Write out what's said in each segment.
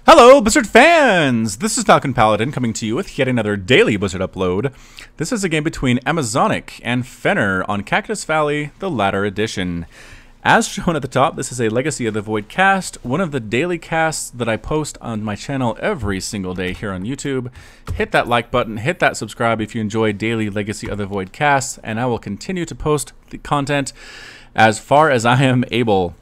Hello, Blizzard fans! This is FalconPaladin coming to you with yet another daily Blizzard upload. This is a game between Amazonic and Fenner on Cactus Valley, the latter edition. As shown at the top, this is a Legacy of the Void cast, one of the daily casts that I post on my channel every single day here on YouTube. Hit that like button, hit that subscribe if you enjoy daily Legacy of the Void casts, and I will continue to post the content as far as I am able.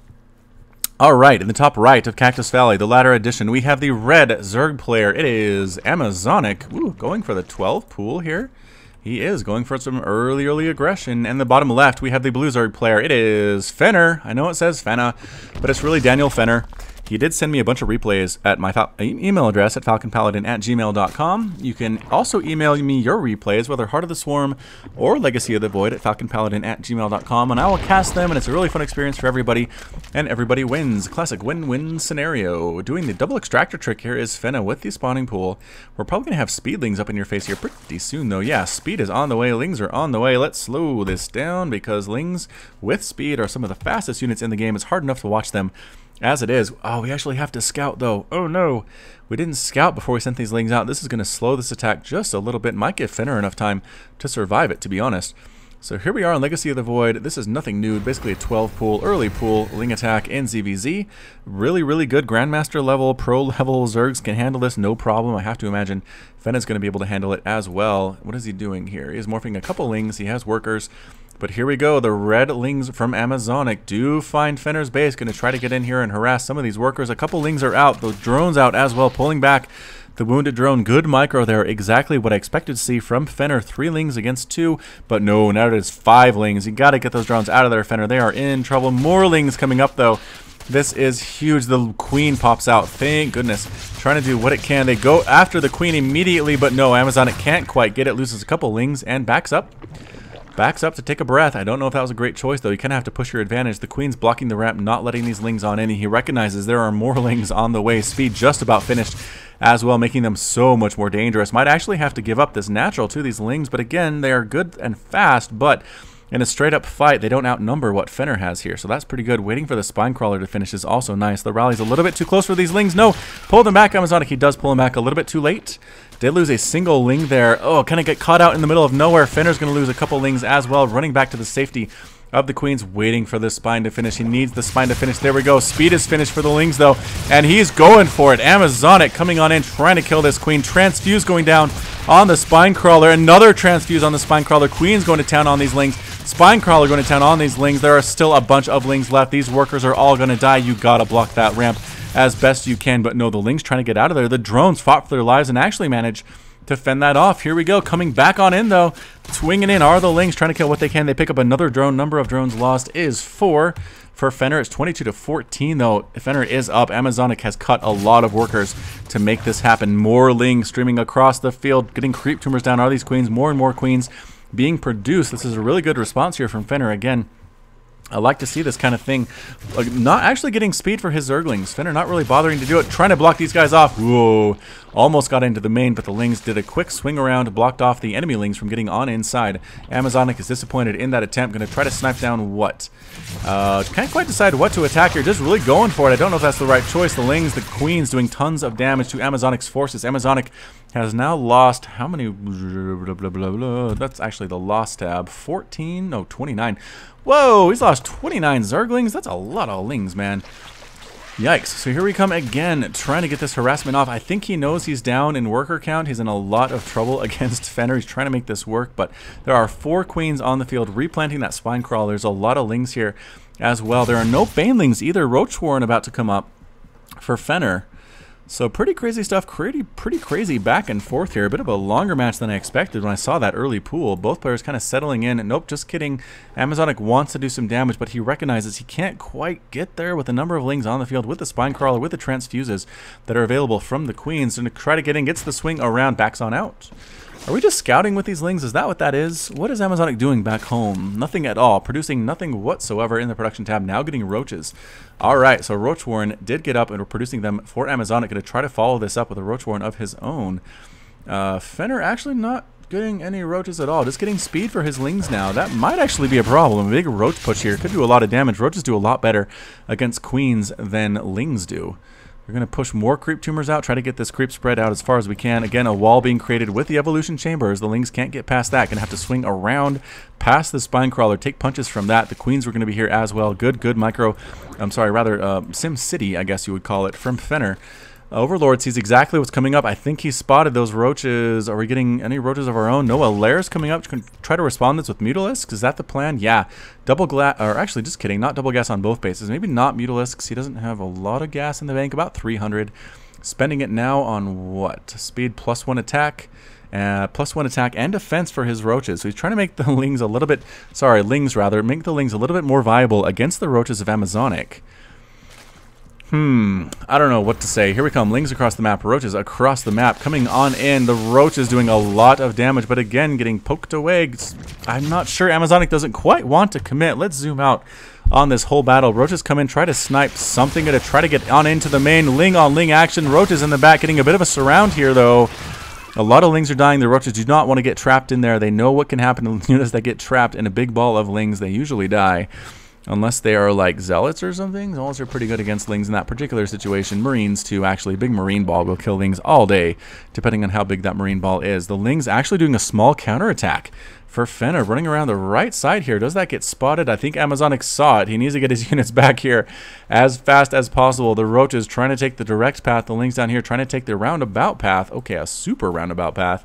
Alright, in the top right of Cactus Valley, the latter edition, we have the red Zerg player. It is Amazonic. Ooh, going for the 12 pool here. He is going for some early aggression. And the bottom left, we have the blue Zerg player. It is Fenner. I know it says Fenner, but it's really Daniel Fenner. He did send me a bunch of replays at my email address at FalconPaladin@gmail.com. You can also email me your replays, whether Heart of the Swarm or Legacy of the Void, at FalconPaladin@gmail.com, and I will cast them, and it's a really fun experience for everybody, and everybody wins. Classic win-win scenario. Doing the double extractor trick here is Fenner with the spawning pool. We're probably going to have speedlings up in your face here pretty soon, though. Yeah, speed is on the way. Lings are on the way. Let's slow this down, because lings with speed are some of the fastest units in the game. It's hard enough to watch them as it is. Oh, we actually have to scout, though. Oh, no. We didn't scout before we sent these lings out. This is going to slow this attack just a little bit. Might give Fenner enough time to survive it, to be honest. So here we are on Legacy of the Void. This is nothing new. Basically a 12 pool, early pool, ling attack in ZVZ. Really good Grandmaster level, pro level Zergs can handle this, no problem. I have to imagine Fenner's going to be able to handle it as well. What is he doing here? He's morphing a couple lings. He has workers. But here we go. The red lings from Amazonic do find Fenner's base. Going to try to get in here and harass some of these workers. A couple lings are out. The drone's out as well, pulling back the wounded drone. Good micro there. Exactly what I expected to see from Fenner. 3 lings against 2. But no, now it is 5 lings. You got to get those drones out of there, Fenner. They are in trouble. More lings coming up, though. This is huge. The queen pops out. Thank goodness. Trying to do what it can. They go after the queen immediately, but no, Amazonic can't quite get it. Loses a couple lings and backs up. Backs up to take a breath. I don't know if that was a great choice, though. You kind of have to push your advantage. The queen's blocking the ramp, not letting these lings on in. He recognizes there are more lings on the way. Speed just about finished as well, making them so much more dangerous. Might actually have to give up this natural to these lings, but again, they are good and fast, but in a straight-up fight, they don't outnumber what Fenner has here, so that's pretty good. Waiting for the spine crawler to finish is also nice. The rally's a little bit too close for these lings. No, pull them back, Amazonic. He does pull them back a little bit too late. Did lose a single ling there. Oh, kind of get caught out in the middle of nowhere. Fenner's going to lose a couple lings as well, running back to the safety of the queens, waiting for the spine to finish. He needs the spine to finish. There we go. Speed is finished for the lings, though, and he's going for it. Amazonic coming on in, trying to kill this queen. Transfuse going down on the spine crawler. Another transfuse on the spine crawler. Queen's going to town on these lings. Spine crawler going to town on these lings. There are still a bunch of lings left. These workers are all going to die. You gotta block that ramp as best you can. But no, the lings trying to get out of there. The drones fought for their lives and actually managed to fend that off. Here we go. Coming back on in, though. Swinging in are the lings, trying to kill what they can. They pick up another drone. Number of drones lost is 4. For Fenner, it's 22 to 14, though. Fenner is up. Amazonic has cut a lot of workers to make this happen. More lings streaming across the field, getting creep tumors down. Are these queens? More and more queens being produced. This is a really good response here from Fenner. Again, I like to see this kind of thing. Not actually getting speed for his Zerglings. Fenner not really bothering to do it. Trying to block these guys off. Whoa. Almost got into the main, but the lings did a quick swing around, blocked off the enemy lings from getting on inside. Amazonic is disappointed in that attempt. Going to try to snipe down what? Can't quite decide what to attack here. Just really going for it. I don't know if that's the right choice. The lings, the queens doing tons of damage to Amazonic's forces. Amazonic has now lost how many? That's actually the loss tab. 14? No, 29. Whoa, he's lost 29 Zerglings. That's a lot of lings, man. Yikes. So here we come again, trying to get this harassment off. I think he knows he's down in worker count. He's in a lot of trouble against Fenner. He's trying to make this work, but there are 4 queens on the field replanting that spine crawl. There's a lot of lings here as well. There are no banelings either. Roach Warren about to come up for Fenner. So pretty crazy stuff, pretty crazy back and forth here. A bit of a longer match than I expected when I saw that early pool. Both players kind of settling in. Nope, just kidding. Amazonic wants to do some damage, but he recognizes he can't quite get there with the number of lings on the field, with the spine crawler, with the transfuses that are available from the queens. And to try to get in, gets the swing around, backs on out. Are we just scouting with these lings? Is that what that is? What is Amazonic doing back home? Nothing at all. Producing nothing whatsoever in the production tab. Now getting roaches. Alright, so Roach Warren did get up and we're producing them for Amazonic. Going to try to follow this up with a Roach Warren of his own. Fenner actually not getting any roaches at all. Just getting speed for his lings now. That might actually be a problem. A big roach push here could do a lot of damage. Roaches do a lot better against queens than lings do. We're going to push more creep tumors out, try to get this creep spread out as far as we can. Again, a wall being created with the evolution chambers. The lings can't get past that. Going to have to swing around past the spine crawler, take punches from that. The queens were going to be here as well. Good micro, Sim City, I guess you would call it, from Fenner. Overlord sees exactly what's coming up. I think he spotted those roaches. Are we getting any roaches of our own? No, a lair's coming up. Can try to respond this with Mutalisks. Is that the plan? Yeah. Double gas, or actually, just kidding. Not double gas on both bases. Maybe not Mutalisks. He doesn't have a lot of gas in the bank. About 300. Spending it now on what? Speed +1 attack. +1 attack and defense for his roaches. So he's trying to make the lings a little bit, make the lings a little bit more viable against the roaches of Amazonic. I don't know what to say. Here we come. Lings across the map. Roaches across the map. Coming on in. The roaches doing a lot of damage, but again, getting poked away. I'm not sure. Amazonic doesn't quite want to commit. Let's zoom out on this whole battle. Roaches come in, try to snipe something. Going to try to get on into the main. Ling on ling action. Roaches in the back getting a bit of a surround here, though. A lot of lings are dying. The roaches do not want to get trapped in there. They know what can happen to units that get trapped in a big ball of lings. They usually die. Unless they are like zealots or something. Zealots are pretty good against lings in that particular situation. Marines too, actually. Big marine ball will kill lings all day, depending on how big that marine ball is. The lings actually doing a small counterattack for Fenner, running around the right side here. Does that get spotted? I think Amazonic saw it. He needs to get his units back here as fast as possible. The roaches trying to take the direct path. The lings down here trying to take the roundabout path. Okay, a super roundabout path.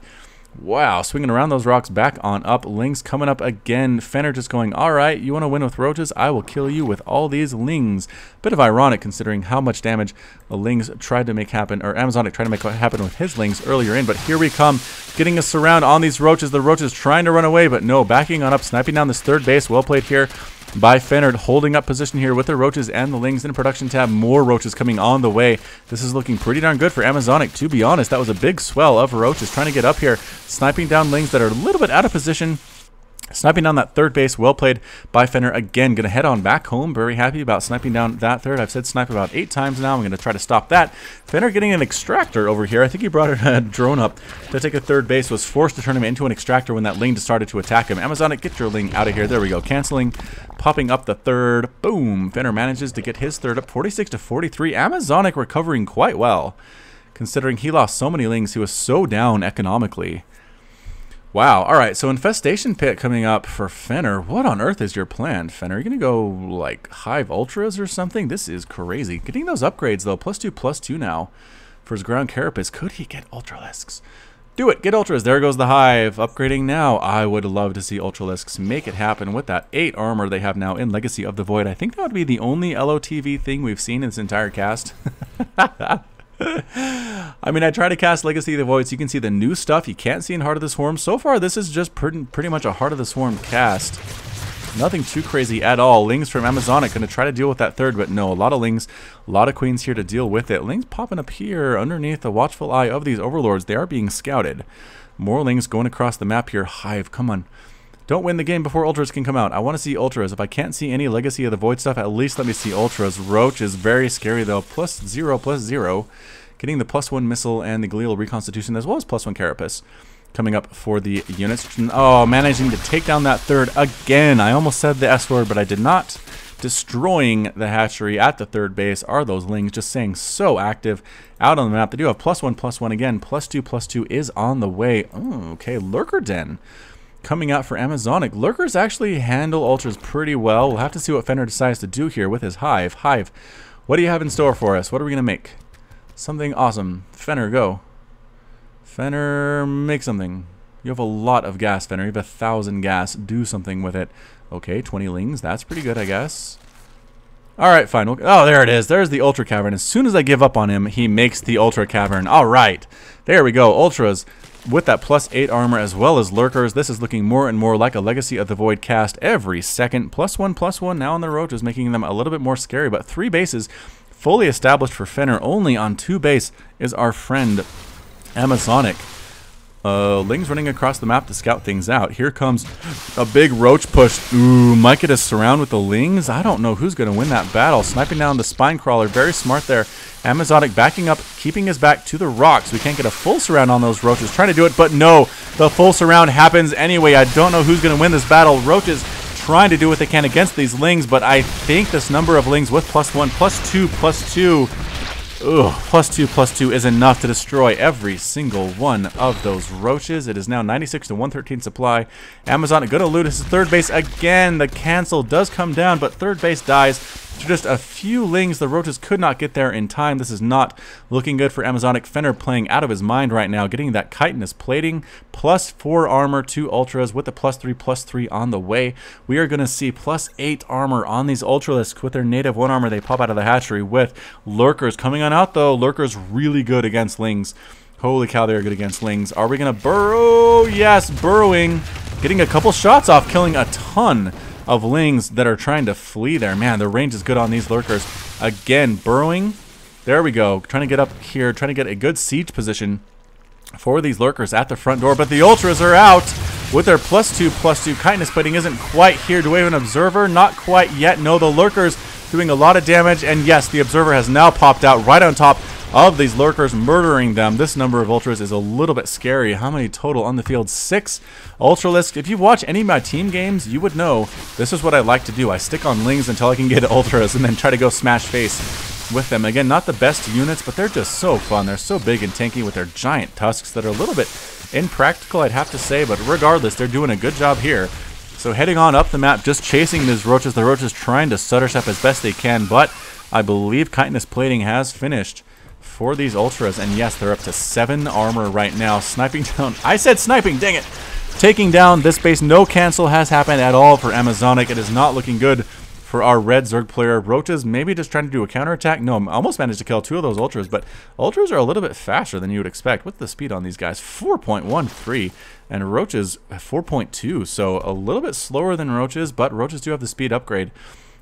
Wow, swinging around those rocks, back on up. Lings coming up again. Fenner just going, all right, you want to win with roaches? I will kill you with all these lings. Bit of ironic considering how much damage the lings tried to make happen, or Amazonic tried to make happen with his lings earlier in. But here we come, getting a surround on these roaches. The roaches trying to run away, but no, backing on up, sniping down this third base. Well played here by Fenner, holding up position here with the roaches and the lings in production tab. More roaches coming on the way. This is looking pretty darn good for Amazonic, to be honest. That was a big swell of roaches trying to get up here, sniping down lings that are a little bit out of position. Sniping down that third base. Well played by Fenner. Again, going to head on back home. Very happy about sniping down that third. I've said snipe about 8 times now. I'm going to try to stop that. Fenner getting an extractor over here. I think he brought a drone up to take a third base. Was forced to turn him into an extractor when that ling started to attack him. Amazonic, get your ling out of here. There we go. Canceling. Popping up the third. Boom. Fenner manages to get his third up. 46 to 43. Amazonic recovering quite well, considering he lost so many lings. He was so down economically. Wow. All right. So infestation pit coming up for Fenner. What on earth is your plan, Fenner? Are you going to go like hive ultras or something? This is crazy. Getting those upgrades though. +2/+2 now for his ground carapace. Could he get ultralisks? Do it. Get ultras. There goes the hive. Upgrading now. I would love to see ultralisks make it happen with that 8 armor they have now in Legacy of the Void. I think that would be the only LOTV thing we've seen in this entire cast. I mean, I try to cast Legacy of the Void so you can see the new stuff you can't see in Heart of the Swarm. So far, this is just pretty much a Heart of the Swarm cast. Nothing too crazy at all. Lings from Amazonic going to try to deal with that third, but no, a lot of lings, a lot of queens here to deal with it. Lings popping up here underneath the watchful eye of these overlords. They are being scouted. More lings going across the map here. Hive, come on. Don't win the game before ultras can come out. I want to see ultras. If I can't see any Legacy of the Void stuff, at least let me see ultras. Roach is very scary though. +0/+0. Getting the +1 missile and the glial reconstitution as well as +1 carapace coming up for the units. Oh, managing to take down that third again. I almost said the S word, but I did not. Destroying the hatchery at the third base are those lings, just saying so active out on the map. They do have +1/+1 again. +2/+2 is on the way. Oh, okay, Lurker Den coming out for Amazonic. Lurkers actually handle ultras pretty well. We'll have to see what Fenner decides to do here with his hive. Hive, what do you have in store for us? What are we going to make? Something awesome. Fenner, go. Fenner, make something. You have a lot of gas, Fenner. You have 1,000 gas. Do something with it. Okay, 20 lings. That's pretty good, I guess. All right, fine. Oh, there it is. There's the Ultra Cavern. As soon as I give up on him, he makes the Ultra Cavern. All right. There we go. Ultras with that +8 armor as well as Lurkers. This is looking more and more like a Legacy of the Void cast every second. +1/+1 now on the roaches, making them a little bit more scary. But 3 bases fully established for Fenner. Only on 2 base is our friend Amazonic. Lings running across the map to scout things out. Here comes a big roach push. Ooh, might get a surround with the lings. I don't know who's going to win that battle. Sniping down the spine crawler. Very smart there. Amazonic backing up, keeping his back to the rocks. We can't get a full surround on those roaches. Trying to do it, but no. The full surround happens anyway. I don't know who's going to win this battle. Roaches trying to do what they can against these lings, but I think this number of lings with +1/+2/+2 Ugh, +2/+2 is enough to destroy every single one of those roaches. It is now 96 to 113 supply. Amazon going to loot his third base again. The cancel does come down, but third base dies. To just a few lings, the roaches could not get there in time. This is not looking good for Amazonic. Fenner playing out of his mind right now, getting that chitinous plating, +4 armor, 2 ultras with the +3/+3 on the way. We are going to see +8 armor on these ultralisks with their native 1 armor they pop out of the hatchery with. Lurkers coming on out though. Lurkers really good against lings. Holy cow, they're good against lings. Are we going to burrow? Yes, burrowing. Getting a couple shots off, killing a ton of lings that are trying to flee there. Man, the range is good on these lurkers. Again, burrowing. There we go. Trying to get up here, trying to get a good siege position for these lurkers at the front door. But the ultras are out with their +2/+2. Chitinous plating isn't quite here. Do we have an observer? Not quite yet. No, the lurkers doing a lot of damage. And yes, the observer has now popped out right on top of these lurkers, murdering them. This number of ultras is a little bit scary. How many total on the field? 6 ultralisks. If you watch any of my team games, you would know this is what I like to do. I stick on lings until I can get ultras and then try to go smash face with them. Again, not the best units, but they're just so fun. They're so big and tanky with their giant tusks that are a little bit impractical, I'd have to say, but regardless, they're doing a good job here. So heading on up the map, just chasing these roaches. The roaches trying to stutter step as best they can, but I believe chitinous plating has finished for these ultras, and yes, they're up to 7 armor right now. Sniping down, I said sniping, dang it! Taking down this base. No cancel has happened at all for Amazonic. It is not looking good for our red Zerg player. Roaches maybe just trying to do a counterattack. No, almost managed to kill 2 of those ultras, but ultras are a little bit faster than you would expect. What's the speed on these guys? 4.13, and roaches 4.2, so a little bit slower than roaches, but roaches do have the speed upgrade.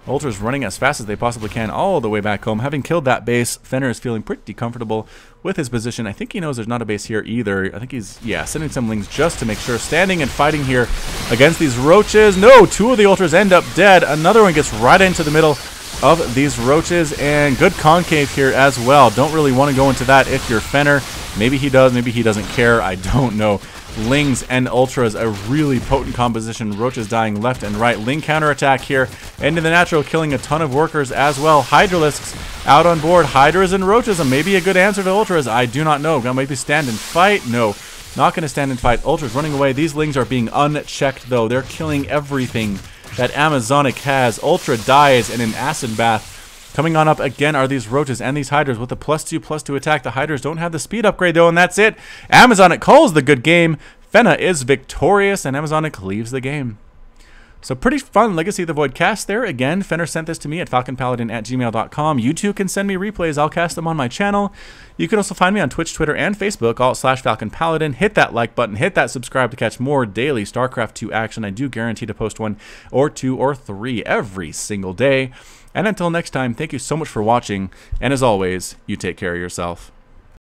Ultras running as fast as they possibly can all the way back home. Having killed that base, Fenner is feeling pretty comfortable with his position. I think he knows there's not a base here either. I think he's, yeah, sending some lings just to make sure. Standing and fighting here against these roaches. No, 2 of the ultras end up dead. Another one gets right into the middle of these roaches, and good concave here as well. Don't really want to go into that if you're Fenner. Maybe he does, maybe he doesn't care. I don't know. Lings and ultras, a really potent composition. Roaches dying left and right. Ling counterattack here into the natural, killing a ton of workers as well. Hydralisks out on board. Hydras and roaches, and maybe a good answer to ultras. I do not know. Gonna maybe stand and fight? No, not gonna stand and fight. Ultras running away. These lings are being unchecked though. They're killing everything that Amazonic has. Ultra dies in an acid bath. Coming on up again are these roaches and these hydras with a +2/+2 attack. The hydras don't have the speed upgrade though, and that's it. Amazonic calls the good game. Fenner is victorious, and Amazonic leaves the game. So pretty fun Legacy of the Void cast there. Again, Fenner sent this to me at FalconPaladin@gmail.com. You too can send me replays. I'll cast them on my channel. You can also find me on Twitch, Twitter, and Facebook, /FalconPaladin. Hit that like button. Hit that subscribe to catch more daily StarCraft 2 action. I do guarantee to post 1 or 2 or 3 every single day. And until next time, thank you so much for watching. And as always, you take care of yourself.